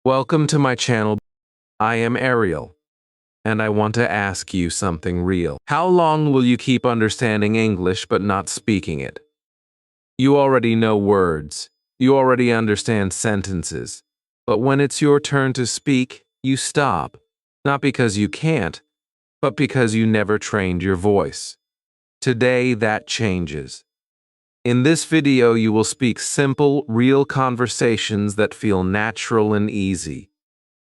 Welcome to my channel. I am Ariel, and I want to ask you something real. How long will you keep understanding English but not speaking it? You already know words. You already understand sentences. But when it's your turn to speak, you stop. Not because you can't, but because you never trained your voice. Today, that changes. In this video, you will speak simple, real conversations that feel natural and easy.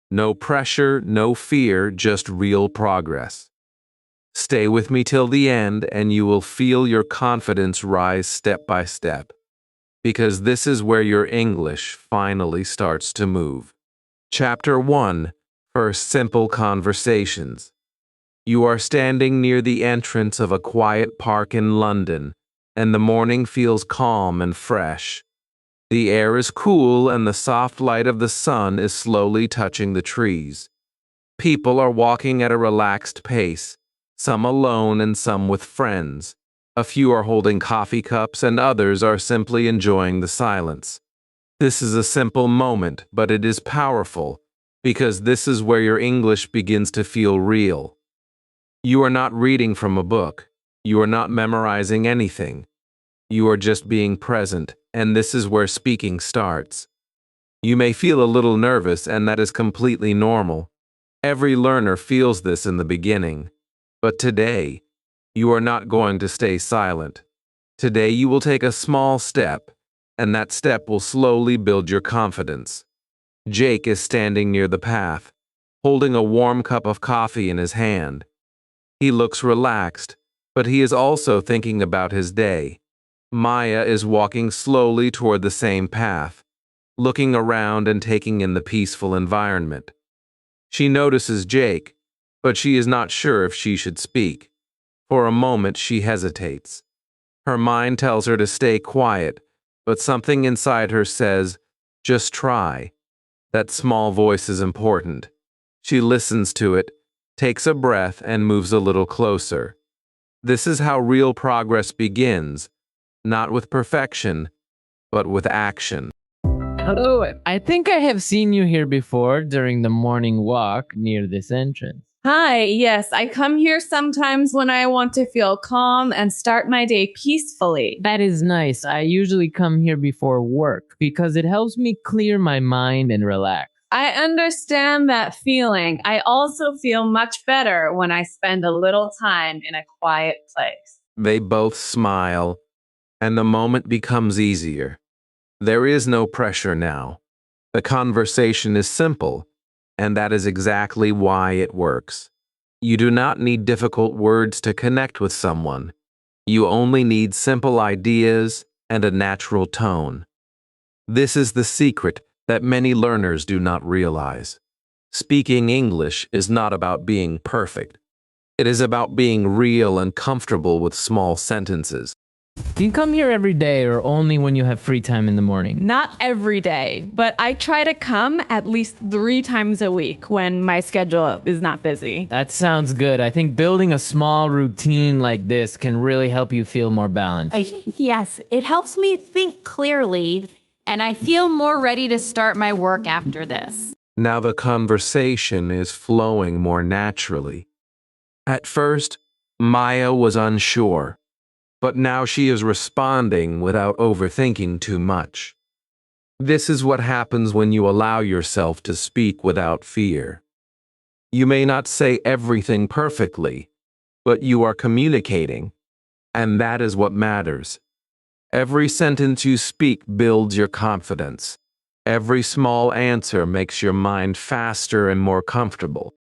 No pressure, no fear, just real progress. Stay with me till the end and you will feel your confidence rise step by step. Because this is where your English finally starts to move. Chapter 1. First Simple Conversations. You are standing near the entrance of a quiet park in London, and the morning feels calm and fresh. The air is cool and the soft light of the sun is slowly touching the trees. People are walking at a relaxed pace, some alone and some with friends. A few are holding coffee cups and others are simply enjoying the silence. This is a simple moment, but it is powerful, because this is where your English begins to feel real. You are not reading from a book. You are not memorizing anything. You are just being present, and this is where speaking starts. You may feel a little nervous, and that is completely normal. Every learner feels this in the beginning. But today, you are not going to stay silent. Today you will take a small step, and that step will slowly build your confidence. Jake is standing near the path, holding a warm cup of coffee in his hand. He looks relaxed, but he is also thinking about his day. Maya is walking slowly toward the same path, looking around and taking in the peaceful environment. She notices Jake, but she is not sure if she should speak. For a moment she hesitates. Her mind tells her to stay quiet, but something inside her says, "Just try." That small voice is important. She listens to it, takes a breath, and moves a little closer. This is how real progress begins, not with perfection, but with action. Hello, I think I have seen you here before during the morning walk near this entrance. Hi, yes, I come here sometimes when I want to feel calm and start my day peacefully. That is nice. I usually come here before work because it helps me clear my mind and relax. I understand that feeling. I also feel much better when I spend a little time in a quiet place. They both smile, and the moment becomes easier. There is no pressure now. The conversation is simple, and that is exactly why it works. You do not need difficult words to connect with someone. You only need simple ideas and a natural tone. This is the secret that many learners do not realize. Speaking English is not about being perfect. It is about being real and comfortable with small sentences. Do you come here every day or only when you have free time in the morning? Not every day, but I try to come at least 3 times a week when my schedule is not busy. That sounds good. I think building a small routine like this can really help you feel more balanced. Yes, it helps me think clearly, and I feel more ready to start my work after this. Now the conversation is flowing more naturally. At first, Maya was unsure, but now she is responding without overthinking too much. This is what happens when you allow yourself to speak without fear. You may not say everything perfectly, but you are communicating, and that is what matters. Every sentence you speak builds your confidence. Every small answer makes your mind faster and more comfortable.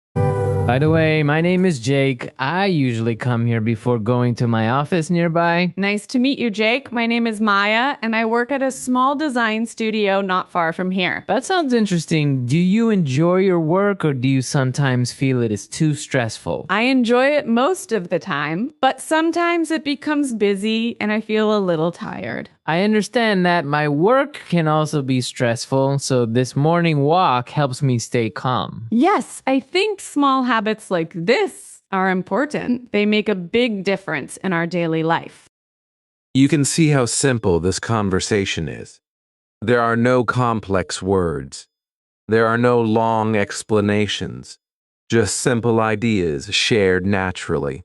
By the way, my name is Jake. I usually come here before going to my office nearby. Nice to meet you, Jake. My name is Maya, and I work at a small design studio not far from here. That sounds interesting. Do you enjoy your work or do you sometimes feel it is too stressful? I enjoy it most of the time, but sometimes it becomes busy and I feel a little tired. I understand that my work can also be stressful, so this morning walk helps me stay calm. Yes, I think small habits like this are important. They make a big difference in our daily life. You can see how simple this conversation is. There are no complex words. There are no long explanations, just simple ideas shared naturally.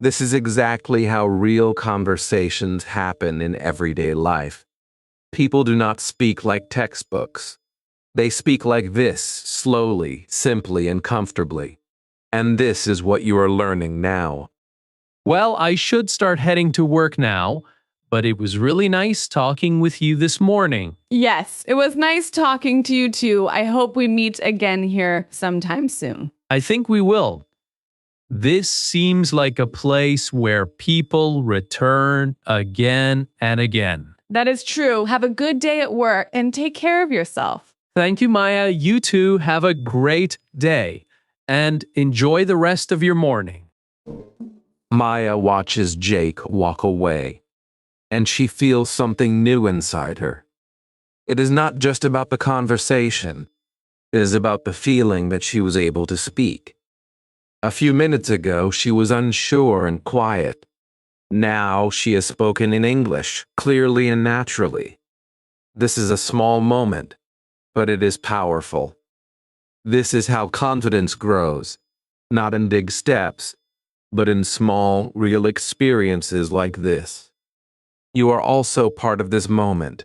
This is exactly how real conversations happen in everyday life. People do not speak like textbooks. They speak like this, slowly, simply, and comfortably. And this is what you are learning now. Well, I should start heading to work now, but it was really nice talking with you this morning. Yes, it was nice talking to you too. I hope we meet again here sometime soon. I think we will. This seems like a place where people return again and again. That is true. Have a good day at work and take care of yourself. Thank you, Maya. You too have a great day and enjoy the rest of your morning. Maya watches Jake walk away, and she feels something new inside her. It is not just about the conversation. It is about the feeling that she was able to speak. A few minutes ago, she was unsure and quiet. Now she has spoken in English, clearly and naturally. This is a small moment, but it is powerful. This is how confidence grows, not in big steps, but in small, real experiences like this. You are also part of this moment.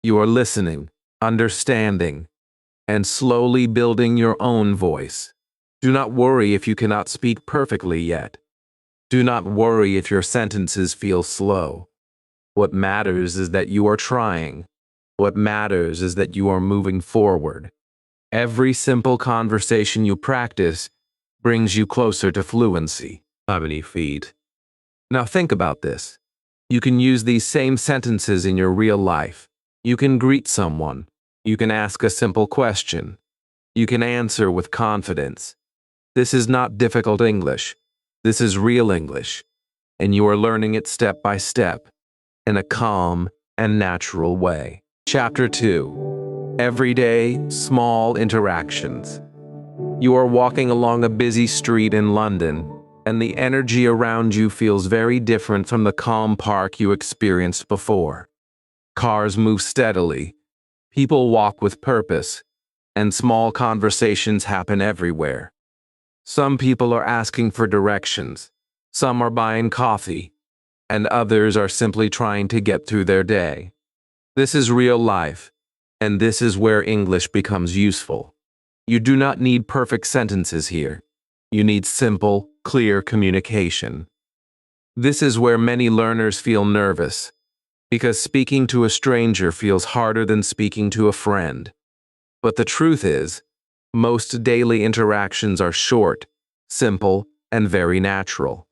You are listening, understanding, and slowly building your own voice. Do not worry if you cannot speak perfectly yet. Do not worry if your sentences feel slow. What matters is that you are trying. What matters is that you are moving forward. Every simple conversation you practice brings you closer to fluency. How many feet? Now think about this. You can use these same sentences in your real life. You can greet someone. You can ask a simple question. You can answer with confidence. This is not difficult English. This is real English, and you are learning it step by step, in a calm and natural way. Chapter 2. Everyday, small interactions. You are walking along a busy street in London, and the energy around you feels very different from the calm park you experienced before. Cars move steadily, people walk with purpose, and small conversations happen everywhere. Some people are asking for directions, some are buying coffee, and others are simply trying to get through their day. This is real life, and this is where English becomes useful. You do not need perfect sentences here. You need simple, clear communication. This is where many learners feel nervous, because speaking to a stranger feels harder than speaking to a friend. But the truth is, most daily interactions are short, simple, and very natural.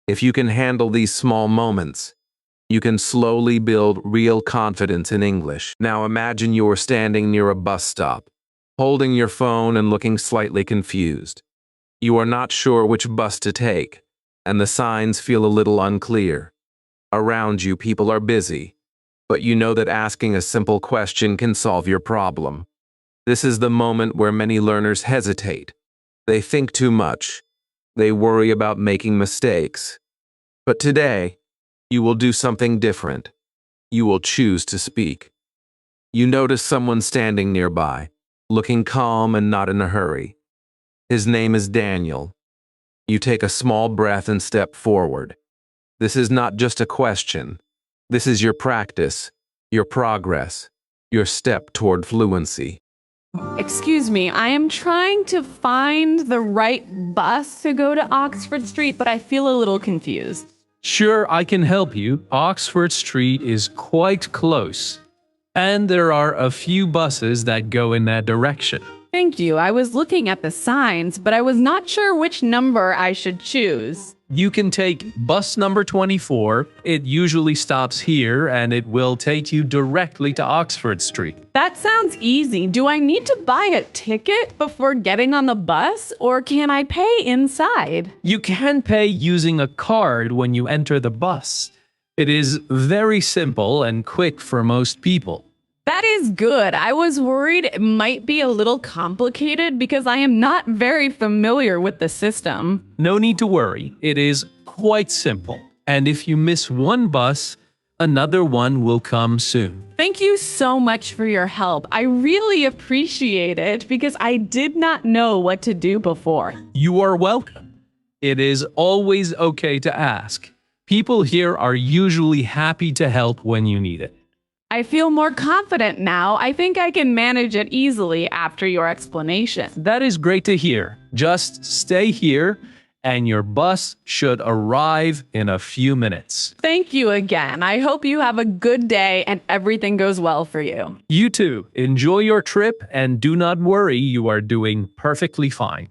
If you can handle these small moments, you can slowly build real confidence in English. Now imagine you are standing near a bus stop, holding your phone and looking slightly confused. You are not sure which bus to take, and the signs feel a little unclear. Around you, people are busy, but you know that asking a simple question can solve your problem. This is the moment where many learners hesitate. They think too much. They worry about making mistakes. But today, you will do something different. You will choose to speak. You notice someone standing nearby, looking calm and not in a hurry. His name is Daniel. You take a small breath and step forward. This is not just a question. This is your practice, your progress, your step toward fluency. Excuse me, I am trying to find the right bus to go to Oxford Street, but I feel a little confused. Sure, I can help you. Oxford Street is quite close, and there are a few buses that go in that direction. Thank you. I was looking at the signs, but I was not sure which number I should choose. You can take bus number 24. It usually stops here, and it will take you directly to Oxford Street. That sounds easy. Do I need to buy a ticket before getting on the bus, or can I pay inside? You can pay using a card when you enter the bus. It is very simple and quick for most people. That is good. I was worried it might be a little complicated because I am not very familiar with the system. No need to worry. It is quite simple. And if you miss one bus, Another one will come soon. Thank you so much for your help. I really appreciate it because I did not know what to do before. You are welcome. It is always okay to ask. People here are usually happy to help when you need it. I feel more confident now. I think I can manage it easily after your explanation. That is great to hear. Just stay here, and your bus should arrive in a few minutes. Thank you again. I hope you have a good day and everything goes well for you. You too. Enjoy your trip, and do not worry, you are doing perfectly fine.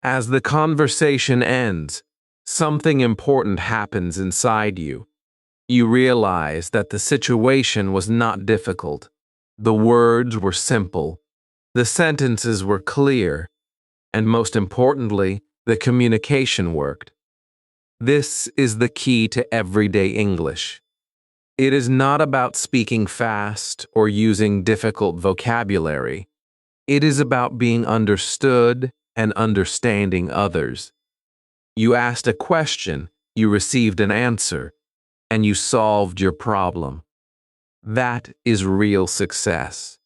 As the conversation ends, something important happens inside you. You realize that the situation was not difficult. The words were simple. The sentences were clear. And most importantly, the communication worked. This is the key to everyday English. It is not about speaking fast or using difficult vocabulary. It is about being understood and understanding others. You asked a question, you received an answer, and you solved your problem. That is real success.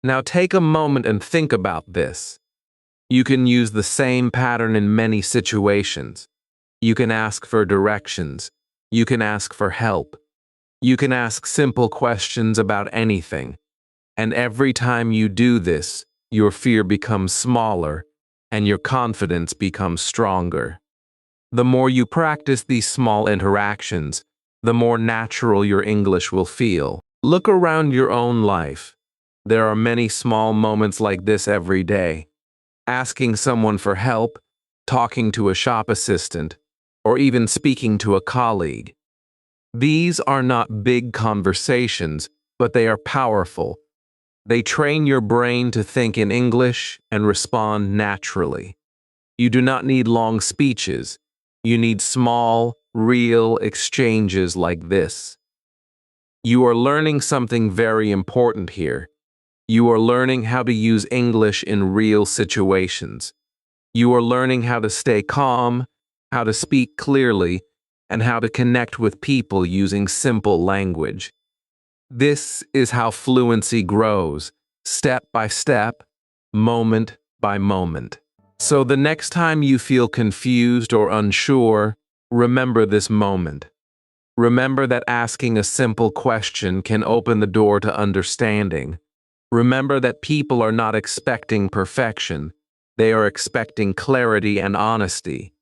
Now take a moment and think about this. You can use the same pattern in many situations. You can ask for directions. You can ask for help. You can ask simple questions about anything. And every time you do this, your fear becomes smaller and your confidence becomes stronger. The more you practice these small interactions, the more natural your English will feel. Look around your own life. There are many small moments like this every day. Asking someone for help, talking to a shop assistant, or even speaking to a colleague. These are not big conversations, but they are powerful. They train your brain to think in English and respond naturally. You do not need long speeches. You need small, real exchanges like this. You are learning something very important here. You are learning how to use English in real situations. You are learning how to stay calm, how to speak clearly, and how to connect with people using simple language. This is how fluency grows, step by step, moment by moment. So the next time you feel confused or unsure, remember this moment. Remember that asking a simple question can open the door to understanding. Remember that people are not expecting perfection. They are expecting clarity and honesty.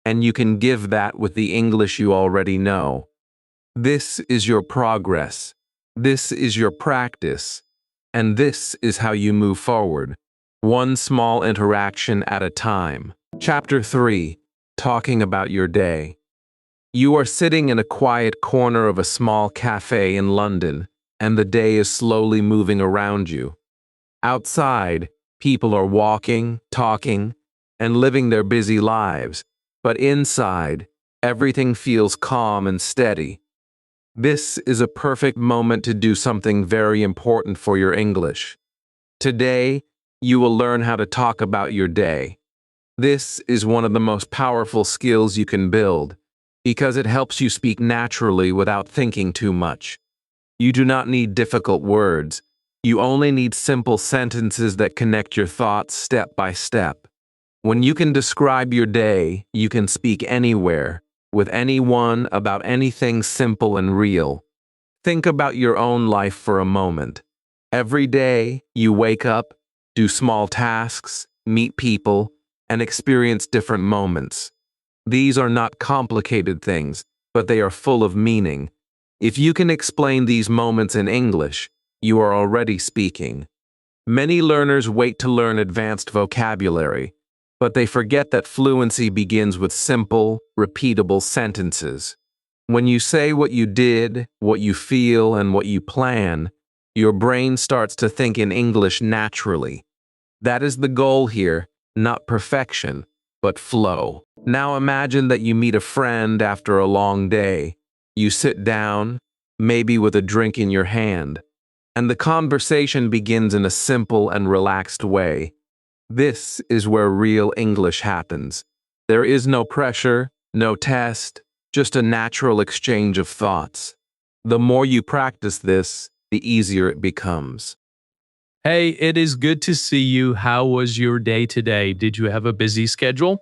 And you can give that with the English you already know. This is your progress. This is your practice. And this is how you move forward. One small interaction at a time. Chapter 3. Talking about your day. You are sitting in a quiet corner of a small cafe in London, and the day is slowly moving around you. Outside, people are walking, talking, and living their busy lives, but inside, everything feels calm and steady. This is a perfect moment to do something very important for your English. Today, you will learn how to talk about your day. This is one of the most powerful skills you can build, because it helps you speak naturally without thinking too much. You do not need difficult words. You only need simple sentences that connect your thoughts step by step. When you can describe your day, you can speak anywhere, with anyone, about anything simple and real. Think about your own life for a moment. Every day, you wake up, do small tasks, meet people, and experience different moments. These are not complicated things, but they are full of meaning. If you can explain these moments in English, you are already speaking. Many learners wait to learn advanced vocabulary, but they forget that fluency begins with simple, repeatable sentences. When you say what you did, what you feel, and what you plan, your brain starts to think in English naturally. That is the goal here, not perfection, but flow. Now imagine that you meet a friend after a long day. You sit down, maybe with a drink in your hand, and the conversation begins in a simple and relaxed way. This is where real English happens. There is no pressure, no test, just a natural exchange of thoughts. The more you practice this, the easier it becomes. Hey, it is good to see you. How was your day today? Did you have a busy schedule?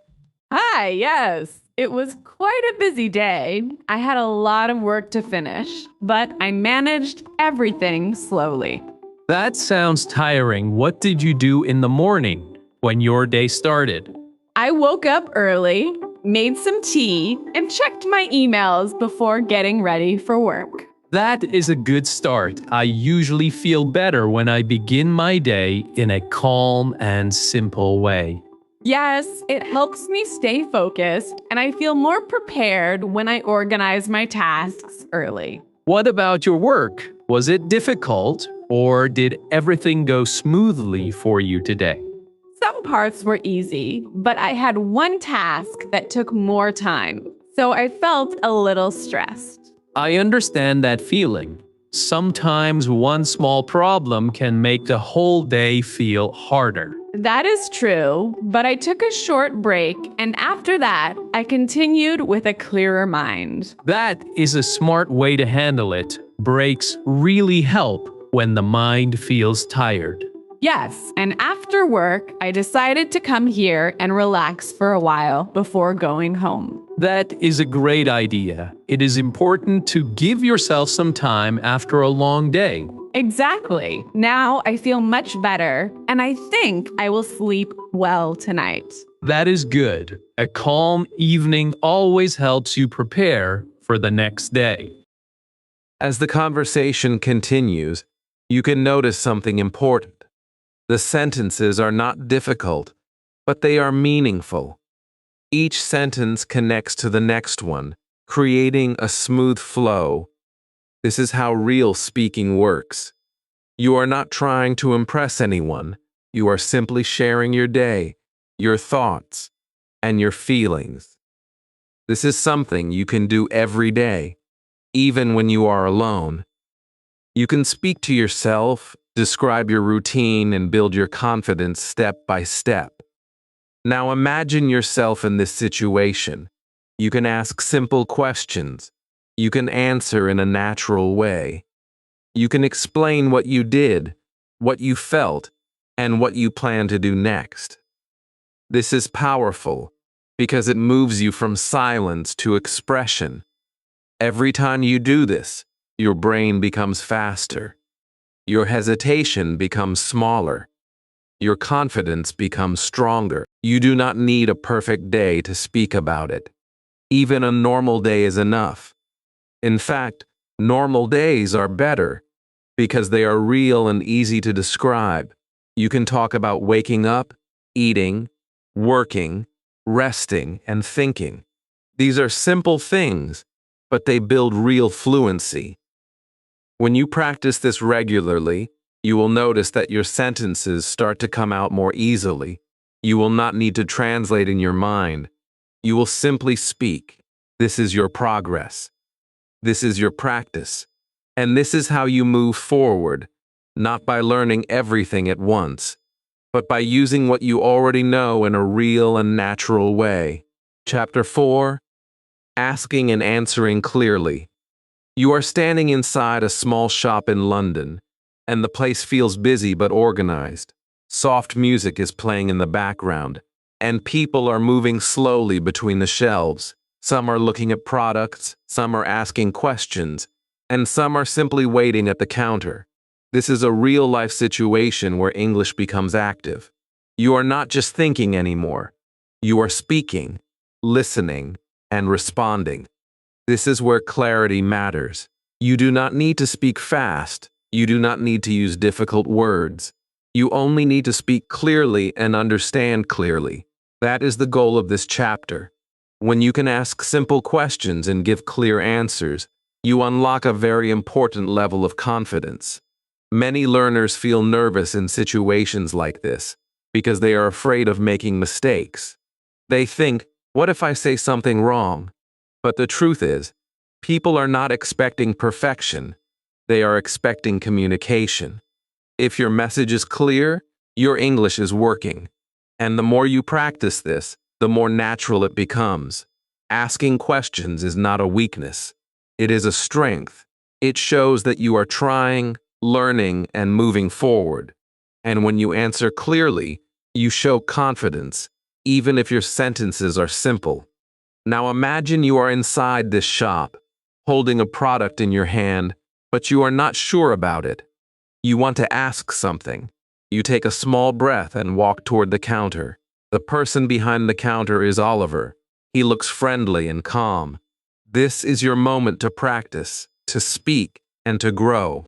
Hi, yes. It was quite a busy day. I had a lot of work to finish, but I managed everything slowly. That sounds tiring. What did you do in the morning when your day started? I woke up early, made some tea, and checked my emails before getting ready for work. That is a good start. I usually feel better when I begin my day in a calm and simple way. Yes, it helps me stay focused, and I feel more prepared when I organize my tasks early. What about your work? Was it difficult or did everything go smoothly for you today? Some parts were easy, but I had one task that took more time, so I felt a little stressed. I understand that feeling. Sometimes one small problem can make the whole day feel harder. That is true, but I took a short break, and after that, I continued with a clearer mind. That is a smart way to handle it. Breaks really help when the mind feels tired. Yes, and after work, I decided to come here and relax for a while before going home. That is a great idea. It is important to give yourself some time after a long day. Exactly. Now I feel much better, and I think I will sleep well tonight. That is good. A calm evening always helps you prepare for the next day. As the conversation continues, you can notice something important. The sentences are not difficult, but they are meaningful. Each sentence connects to the next one, creating a smooth flow. This is how real speaking works. You are not trying to impress anyone. You are simply sharing your day, your thoughts, and your feelings. This is something you can do every day, even when you are alone. You can speak to yourself, describe your routine, and build your confidence step by step. Now imagine yourself in this situation. You can ask simple questions. You can answer in a natural way. You can explain what you did, what you felt, and what you plan to do next. This is powerful because it moves you from silence to expression. Every time you do this, your brain becomes faster. Your hesitation becomes smaller. Your confidence becomes stronger. You do not need a perfect day to speak about it. Even a normal day is enough. In fact, normal days are better because they are real and easy to describe. You can talk about waking up, eating, working, resting, and thinking. These are simple things, but they build real fluency. When you practice this regularly, you will notice that your sentences start to come out more easily. You will not need to translate in your mind. You will simply speak. This is your progress. This is your practice. And this is how you move forward, not by learning everything at once, but by using what you already know in a real and natural way. Chapter 4: Asking and Answering Clearly. You are standing inside a small shop in London, and the place feels busy but organized. Soft music is playing in the background, and people are moving slowly between the shelves. Some are looking at products, some are asking questions, and some are simply waiting at the counter. This is a real-life situation where English becomes active. You are not just thinking anymore. You are speaking, listening, and responding. This is where clarity matters. You do not need to speak fast. You do not need to use difficult words. You only need to speak clearly and understand clearly. That is the goal of this chapter. When you can ask simple questions and give clear answers, you unlock a very important level of confidence. Many learners feel nervous in situations like this because they are afraid of making mistakes. They think, what if I say something wrong? But the truth is, people are not expecting perfection. They are expecting communication. If your message is clear, your English is working. And the more you practice this, the more natural it becomes. Asking questions is not a weakness. It is a strength. It shows that you are trying, learning, and moving forward. And when you answer clearly, you show confidence, even if your sentences are simple. Now imagine you are inside this shop, holding a product in your hand, but you are not sure about it. You want to ask something. You take a small breath and walk toward the counter. The person behind the counter is Oliver. He looks friendly and calm. This is your moment to practice, to speak, and to grow.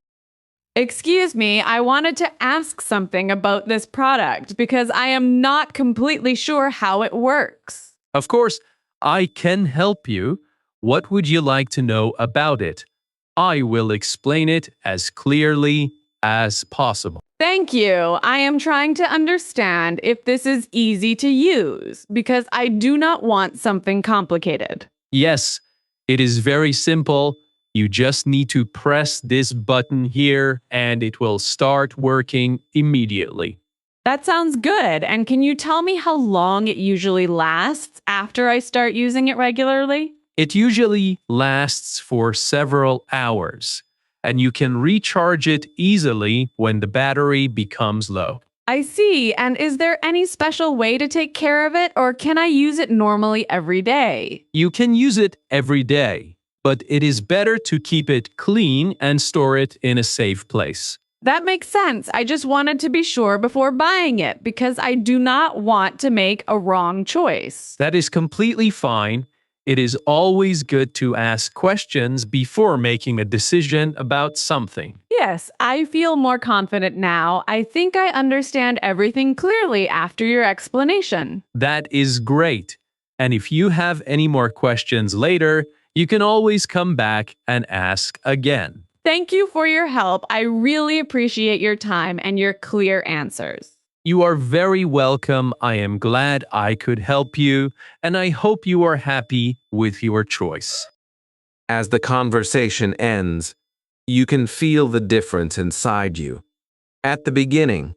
Excuse me, I wanted to ask something about this product because I am not completely sure how it works. Of course, I can help you. What would you like to know about it? I will explain it as clearly as possible. Thank you. I am trying to understand if this is easy to use because I do not want something complicated. Yes, it is very simple. You just need to press this button here and it will start working immediately. That sounds good. And can you tell me how long it usually lasts after I start using it regularly? It usually lasts for several hours, and you can recharge it easily when the battery becomes low. I see. And is there any special way to take care of it, or can I use it normally every day? You can use it every day, but it is better to keep it clean and store it in a safe place. That makes sense. I just wanted to be sure before buying it because I do not want to make a wrong choice. That is completely fine. It is always good to ask questions before making a decision about something. Yes, I feel more confident now. I think I understand everything clearly after your explanation. That is great. And if you have any more questions later, you can always come back and ask again. Thank you for your help. I really appreciate your time and your clear answers. You are very welcome. I am glad I could help you, and I hope you are happy with your choice. As the conversation ends, you can feel the difference inside you. At the beginning,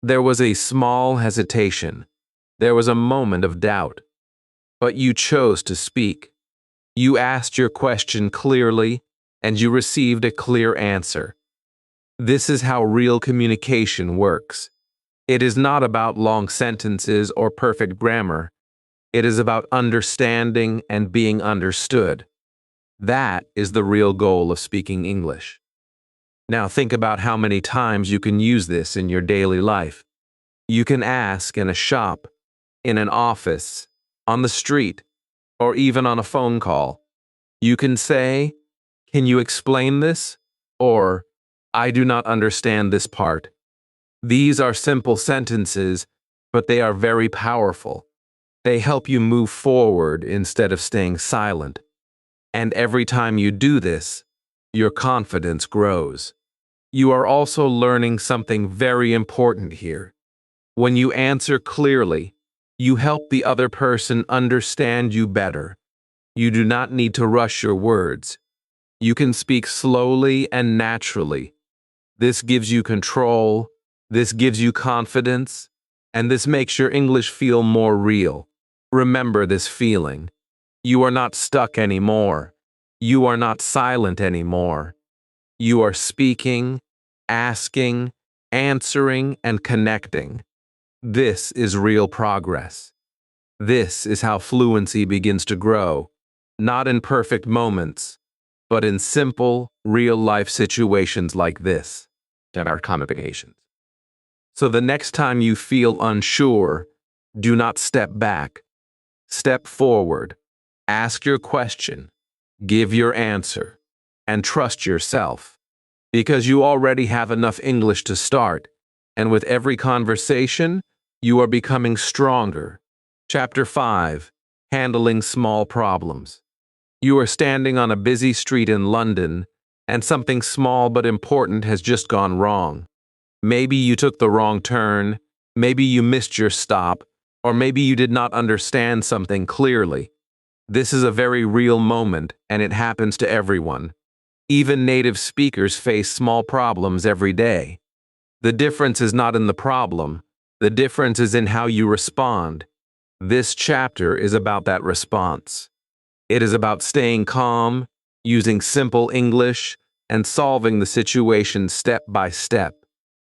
there was a small hesitation. There was a moment of doubt. But you chose to speak. You asked your question clearly, and you received a clear answer. This is how real communication works. It is not about long sentences or perfect grammar. It is about understanding and being understood. That is the real goal of speaking English. Now think about how many times you can use this in your daily life. You can ask in a shop, in an office, on the street, or even on a phone call. You can say, "Can you explain this?" Or, "I do not understand this part." These are simple sentences, but they are very powerful. They help you move forward instead of staying silent. And every time you do this, your confidence grows. You are also learning something very important here. When you answer clearly, you help the other person understand you better. You do not need to rush your words. You can speak slowly and naturally. This gives you control. This gives you confidence, and this makes your English feel more real. Remember this feeling. You are not stuck anymore. You are not silent anymore. You are speaking, asking, answering, and connecting. This is real progress. This is how fluency begins to grow, not in perfect moments, but in simple, real-life situations like this that are conversations. So the next time you feel unsure, do not step back. Step forward. Ask your question. Give your answer. And trust yourself. Because you already have enough English to start. And with every conversation, you are becoming stronger. Chapter 5. Handling Small Problems. You are standing on a busy street in London, and something small but important has just gone wrong. Maybe you took the wrong turn, maybe you missed your stop, or maybe you did not understand something clearly. This is a very real moment, and it happens to everyone. Even native speakers face small problems every day. The difference is not in the problem. The difference is in how you respond. This chapter is about that response. It is about staying calm, using simple English, and solving the situation step by step.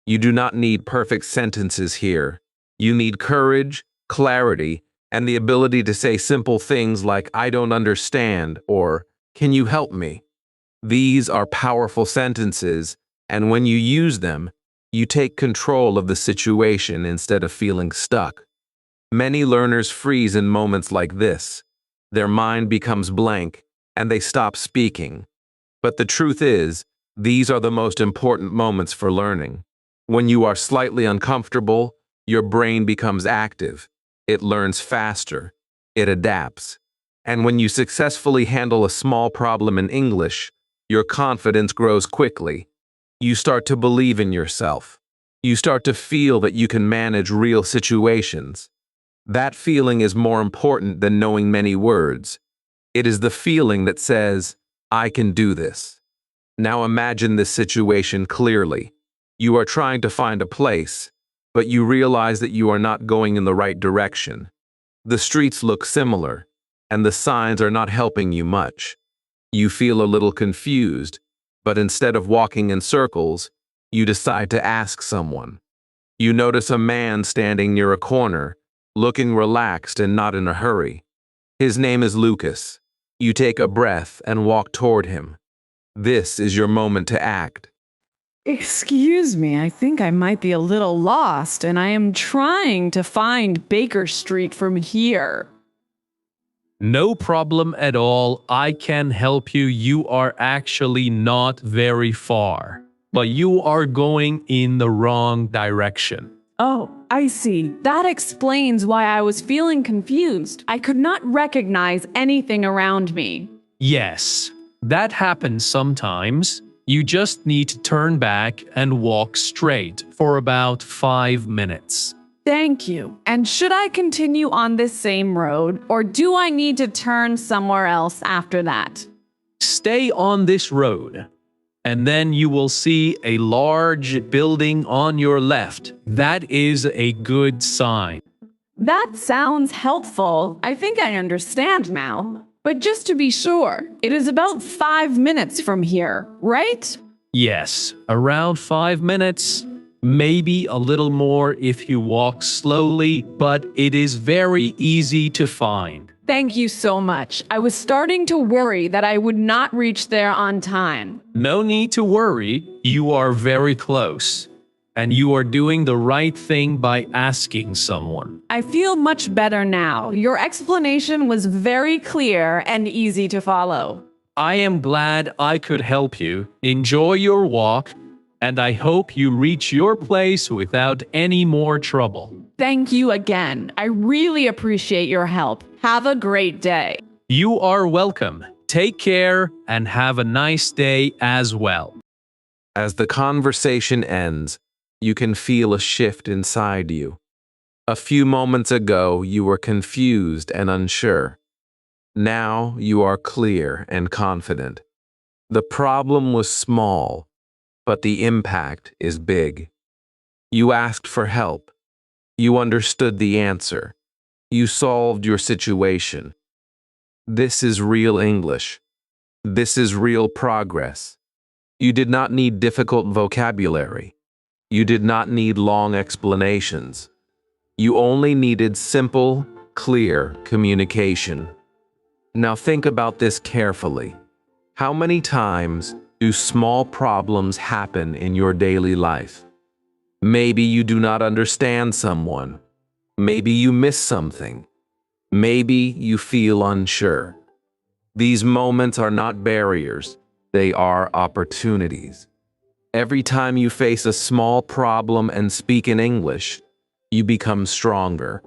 You do not need perfect sentences here. You need courage, clarity, and the ability to say simple things like, I don't understand, or, can you help me? These are powerful sentences, and when you use them, you take control of the situation instead of feeling stuck. Many learners freeze in moments like this. Their mind becomes blank, and they stop speaking. But the truth is, these are the most important moments for learning. When you are slightly uncomfortable, your brain becomes active. It learns faster. It adapts. And when you successfully handle a small problem in English, your confidence grows quickly. You start to believe in yourself. You start to feel that you can manage real situations. That feeling is more important than knowing many words. It is the feeling that says, I can do this. Now imagine this situation clearly. You are trying to find a place, but you realize that you are not going in the right direction. The streets look similar, and the signs are not helping you much. You feel a little confused, but instead of walking in circles, you decide to ask someone. You notice a man standing near a corner, looking relaxed and not in a hurry. His name is Lucas. You take a breath and walk toward him. This is your moment to act. Excuse me, I think I might be a little lost, and I am trying to find Baker Street from here. No problem at all. I can help you. You are actually not very far, but you are going in the wrong direction. Oh, I see. That explains why I was feeling confused. I could not recognize anything around me. Yes, that happens sometimes. You just need to turn back and walk straight for about 5 minutes. Thank you. And should I continue on this same road, or do I need to turn somewhere else after that? Stay on this road, and then you will see a large building on your left. That is a good sign. That sounds helpful. I think I understand now. But just to be sure, it is about 5 minutes from here, right? Yes, around 5 minutes. Maybe a little more if you walk slowly, but it is very easy to find. Thank you so much. I was starting to worry that I would not reach there on time. No need to worry. You are very close. And you are doing the right thing by asking someone. I feel much better now. Your explanation was very clear and easy to follow. I am glad I could help you. Enjoy your walk, and I hope you reach your place without any more trouble. Thank you again. I really appreciate your help. Have a great day. You are welcome. Take care and have a nice day as well. As the conversation ends, you can feel a shift inside you. A few moments ago, you were confused and unsure. Now you are clear and confident. The problem was small, but the impact is big. You asked for help. You understood the answer. You solved your situation. This is real English. This is real progress. You did not need difficult vocabulary. You did not need long explanations. You only needed simple, clear communication. Now think about this carefully. How many times do small problems happen in your daily life? Maybe you do not understand someone. Maybe you miss something. Maybe you feel unsure. These moments are not barriers. They are opportunities. Every time you face a small problem and speak in English, you become stronger.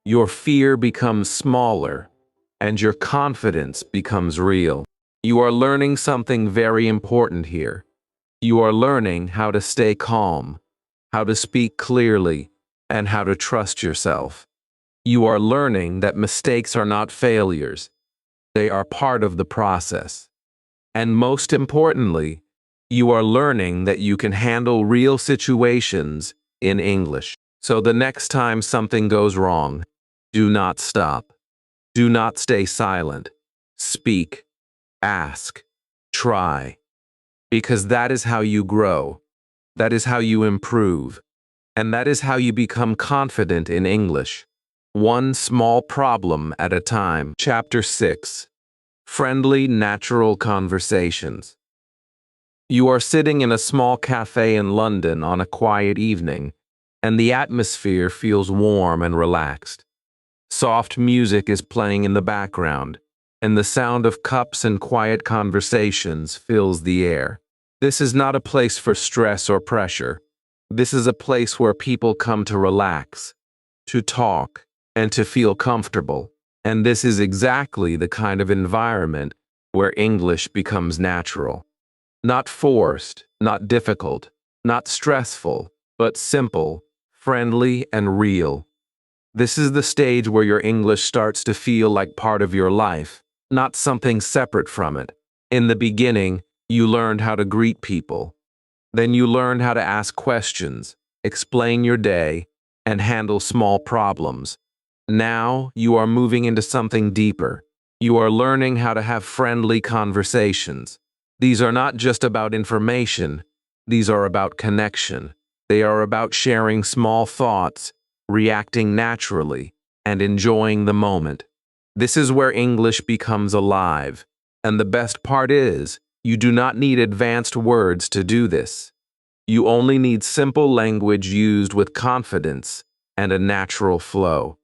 Your fear becomes smaller, and your confidence becomes real. You are learning something very important here. You are learning how to stay calm, how to speak clearly, and how to trust yourself. You are learning that mistakes are not failures. They are part of the process. And most importantly, you are learning that you can handle real situations in English. So the next time something goes wrong, do not stop. Do not stay silent. Speak, ask, try. Because that is how you grow. That is how you improve. And that is how you become confident in English. One small problem at a time. Chapter 6. Friendly, natural conversations. You are sitting in a small cafe in London on a quiet evening, and the atmosphere feels warm and relaxed. Soft music is playing in the background, and the sound of cups and quiet conversations fills the air. This is not a place for stress or pressure. This is a place where people come to relax, to talk, and to feel comfortable. And this is exactly the kind of environment where English becomes natural. Not forced, not difficult, not stressful, but simple, friendly, and real. This is the stage where your English starts to feel like part of your life, not something separate from it. In the beginning, you learned how to greet people. Then you learned how to ask questions, explain your day, and handle small problems. Now you are moving into something deeper. You are learning how to have friendly conversations. These are not just about information. These are about connection. They are about sharing small thoughts, reacting naturally, and enjoying the moment. This is where English becomes alive. And the best part is, you do not need advanced words to do this. You only need simple language used with confidence and a natural flow.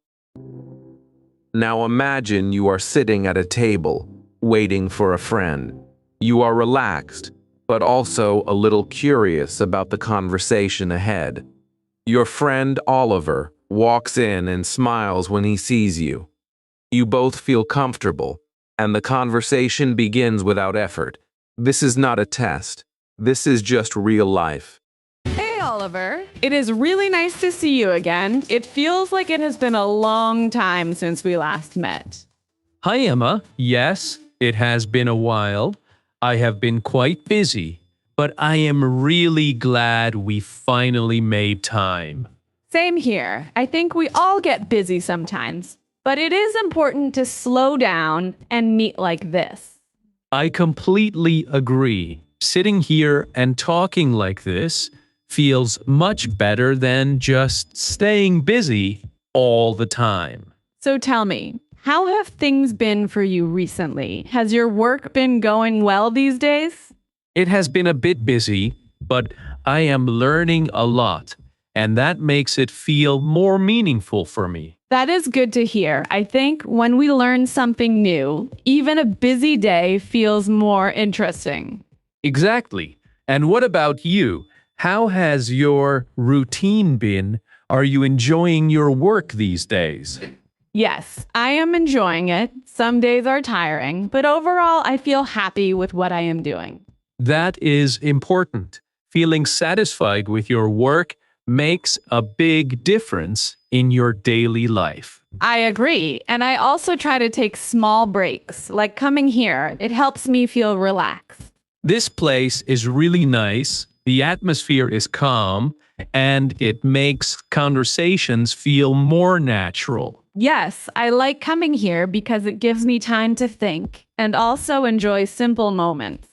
Now imagine you are sitting at a table, waiting for a friend. You are relaxed, but also a little curious about the conversation ahead. Your friend Oliver walks in and smiles when he sees you. You both feel comfortable, and the conversation begins without effort. This is not a test. This is just real life. Hey, Oliver. It is really nice to see you again. It feels like it has been a long time since we last met. Hi, Emma. Yes, it has been a while. I have been quite busy, but I am really glad we finally made time. Same here. I think we all get busy sometimes, but it is important to slow down and meet like this. I completely agree. Sitting here and talking like this feels much better than just staying busy all the time. So tell me, how have things been for you recently? Has your work been going well these days? It has been a bit busy, but I am learning a lot, and that makes it feel more meaningful for me. That is good to hear. I think when we learn something new, even a busy day feels more interesting. Exactly. And what about you? How has your routine been? Are you enjoying your work these days? Yes, I am enjoying it. Some days are tiring, but overall, I feel happy with what I am doing. That is important. Feeling satisfied with your work makes a big difference in your daily life. I agree. And I also try to take small breaks, like coming here. It helps me feel relaxed. This place is really nice. The atmosphere is calm, and it makes conversations feel more natural. Yes, I like coming here because it gives me time to think and also enjoy simple moments.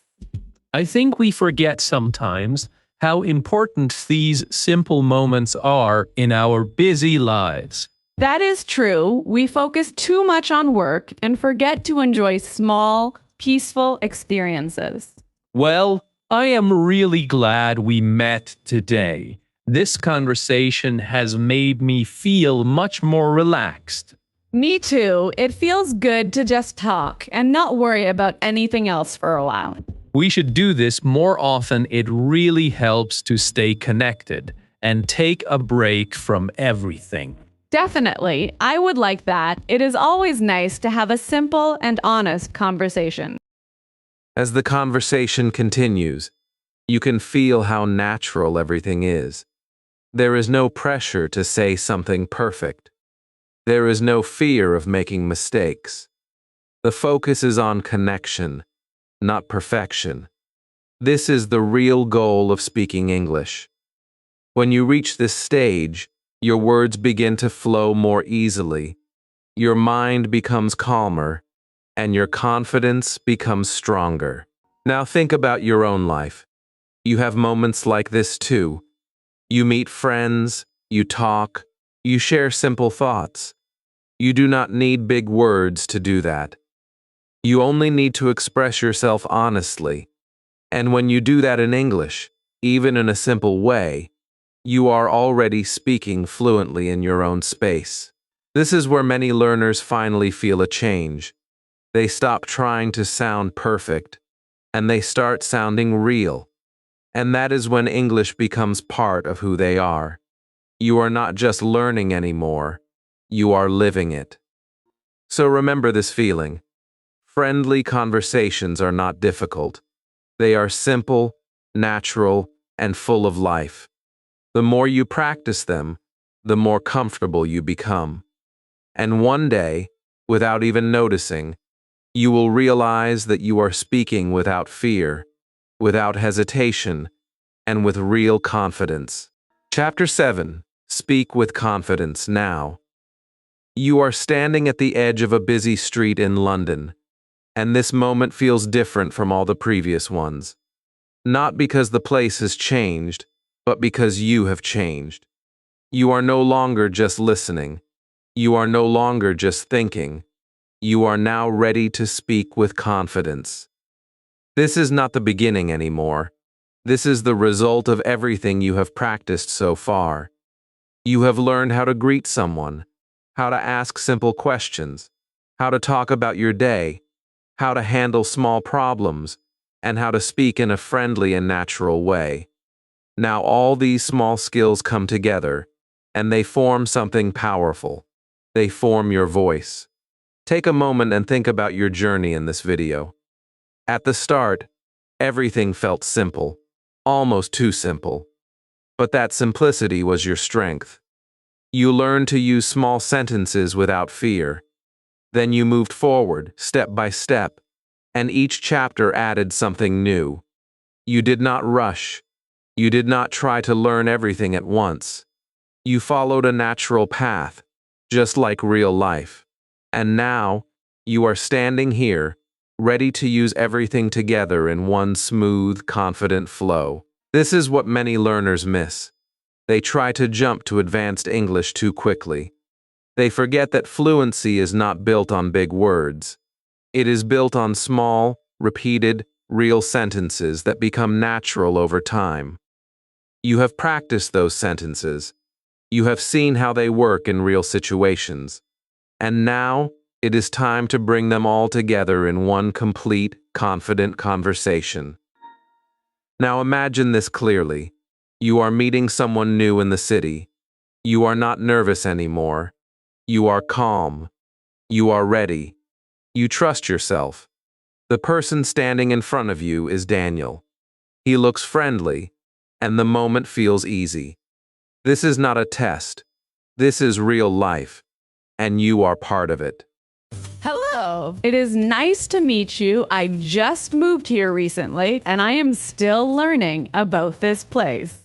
I think we forget sometimes how important these simple moments are in our busy lives. That is true. We focus too much on work and forget to enjoy small, peaceful experiences. Well, I am really glad we met today. This conversation has made me feel much more relaxed. Me too. It feels good to just talk and not worry about anything else for a while. We should do this more often. It really helps to stay connected and take a break from everything. Definitely. I would like that. It is always nice to have a simple and honest conversation. As the conversation continues, you can feel how natural everything is. There is no pressure to say something perfect. There is no fear of making mistakes. The focus is on connection, not perfection. This is the real goal of speaking English. When you reach this stage, your words begin to flow more easily. Your mind becomes calmer, and your confidence becomes stronger. Now think about your own life. You have moments like this too. You meet friends, you talk, you share simple thoughts. You do not need big words to do that. You only need to express yourself honestly. And when you do that in English, even in a simple way, you are already speaking fluently in your own space. This is where many learners finally feel a change. They stop trying to sound perfect, and they start sounding real. And that is when English becomes part of who they are. You are not just learning anymore, you are living it. So remember this feeling. Friendly conversations are not difficult. They are simple, natural, and full of life. The more you practice them, the more comfortable you become. And one day, without even noticing, you will realize that you are speaking without fear, without hesitation, and with real confidence. Chapter 7. Speak with confidence now. You are standing at the edge of a busy street in London, and this moment feels different from all the previous ones. Not because the place has changed, but because you have changed. You are no longer just listening. You are no longer just thinking. You are now ready to speak with confidence. This is not the beginning anymore. This is the result of everything you have practiced so far. You have learned how to greet someone, how to ask simple questions, how to talk about your day, how to handle small problems, and how to speak in a friendly and natural way. Now all these small skills come together, and they form something powerful. They form your voice. Take a moment and think about your journey in this video. At the start, everything felt simple, almost too simple. But that simplicity was your strength. You learned to use small sentences without fear. Then you moved forward, step by step, and each chapter added something new. You did not rush. You did not try to learn everything at once. You followed a natural path, just like real life. And now, you are standing here, ready to use everything together in one smooth, confident flow. This is what many learners miss. They try to jump to advanced English too quickly. They forget that fluency is not built on big words. It is built on small, repeated, real sentences that become natural over time. You have practiced those sentences. You have seen how they work in real situations. And now, it is time to bring them all together in one complete, confident conversation. Now imagine this clearly. You are meeting someone new in the city. You are not nervous anymore. You are calm. You are ready. You trust yourself. The person standing in front of you is Daniel. He looks friendly, and the moment feels easy. This is not a test. This is real life, and you are part of it. Hello. It is nice to meet you. I just moved here recently, and I am still learning about this place.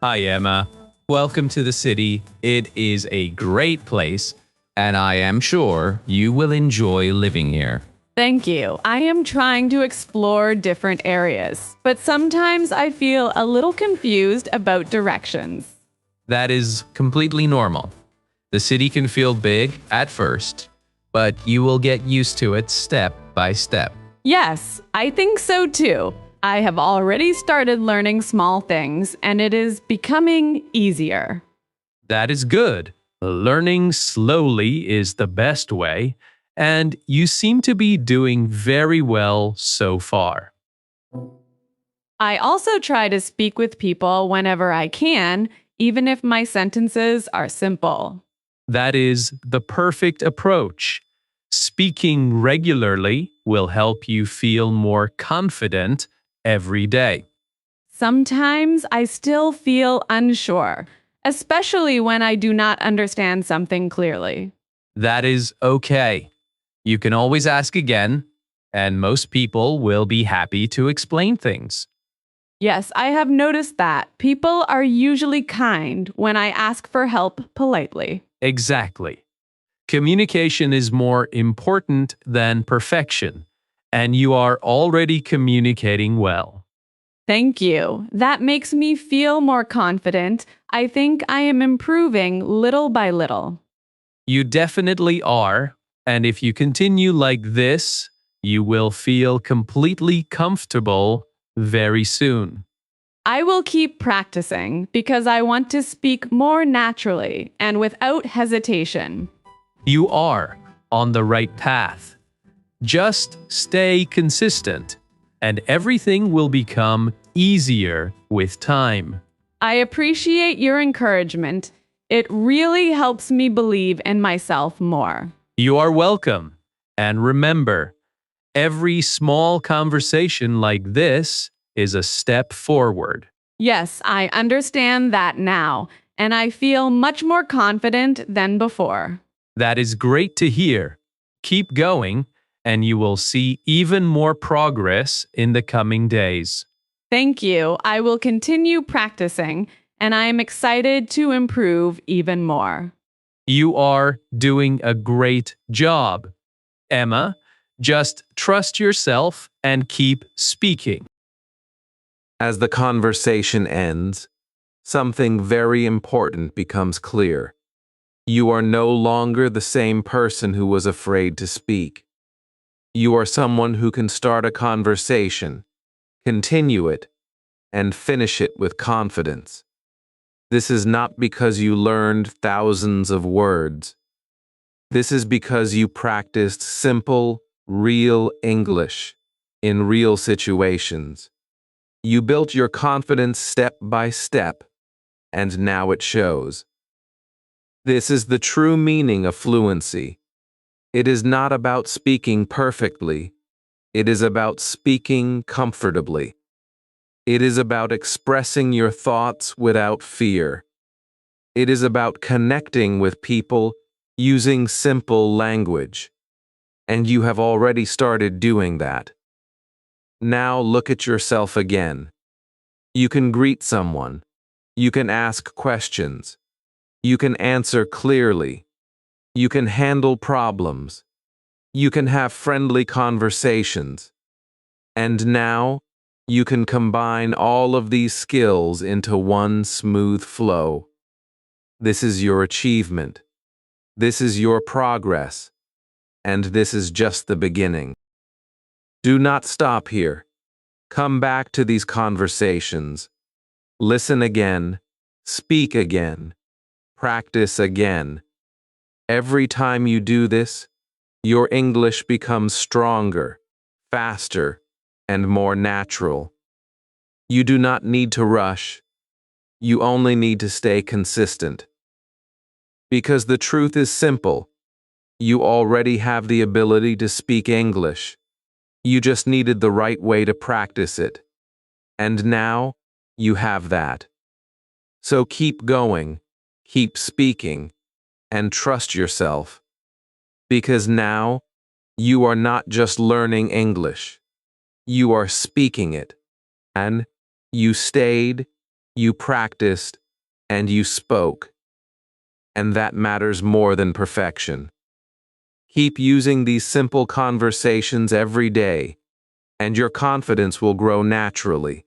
Hi, Emma. Welcome to the city. It is a great place, and I am sure you will enjoy living here. Thank you. I am trying to explore different areas, but sometimes I feel a little confused about directions. That is completely normal. The city can feel big at first, but you will get used to it step by step. Yes, I think so too. I have already started learning small things, and it is becoming easier. That is good. Learning slowly is the best way, and you seem to be doing very well so far. I also try to speak with people whenever I can, even if my sentences are simple. That is the perfect approach. Speaking regularly will help you feel more confident every day. Sometimes I still feel unsure, especially when I do not understand something clearly. That is okay. You can always ask again, and most people will be happy to explain things. Yes, I have noticed that. People are usually kind when I ask for help politely. Exactly. Communication is more important than perfection, and you are already communicating well. Thank you. That makes me feel more confident. I think I am improving little by little. You definitely are, and if you continue like this, you will feel completely comfortable very soon. I will keep practicing because I want to speak more naturally and without hesitation. You are on the right path. Just stay consistent, and everything will become easier with time. I appreciate your encouragement. It really helps me believe in myself more. You are welcome. And remember, every small conversation like this is a step forward. Yes, I understand that now, and I feel much more confident than before. That is great to hear. Keep going, and you will see even more progress in the coming days. Thank you. I will continue practicing, and I am excited to improve even more. You are doing a great job. Emma, just trust yourself and keep speaking. As the conversation ends, something very important becomes clear. You are no longer the same person who was afraid to speak. You are someone who can start a conversation, continue it, and finish it with confidence. This is not because you learned thousands of words. This is because you practiced simple, real English in real situations. You built your confidence step by step, and now it shows. This is the true meaning of fluency. It is not about speaking perfectly. It is about speaking comfortably. It is about expressing your thoughts without fear. It is about connecting with people using simple language. And you have already started doing that. Now look at yourself again. You can greet someone. You can ask questions. You can answer clearly. You can handle problems. You can have friendly conversations. And now, you can combine all of these skills into one smooth flow. This is your achievement. This is your progress. And this is just the beginning. Do not stop here. Come back to these conversations. Listen again. Speak again. Practice again. Every time you do this, your English becomes stronger, faster, and more natural. You do not need to rush. You only need to stay consistent. Because the truth is simple. You already have the ability to speak English. You just needed the right way to practice it. And now, you have that. So keep going, keep speaking, and trust yourself. Because now, you are not just learning English. You are speaking it. And you stayed, you practiced, and you spoke. And that matters more than perfection. Keep using these simple conversations every day, and your confidence will grow naturally.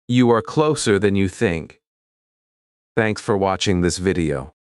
You are closer than you think. Thanks for watching this video.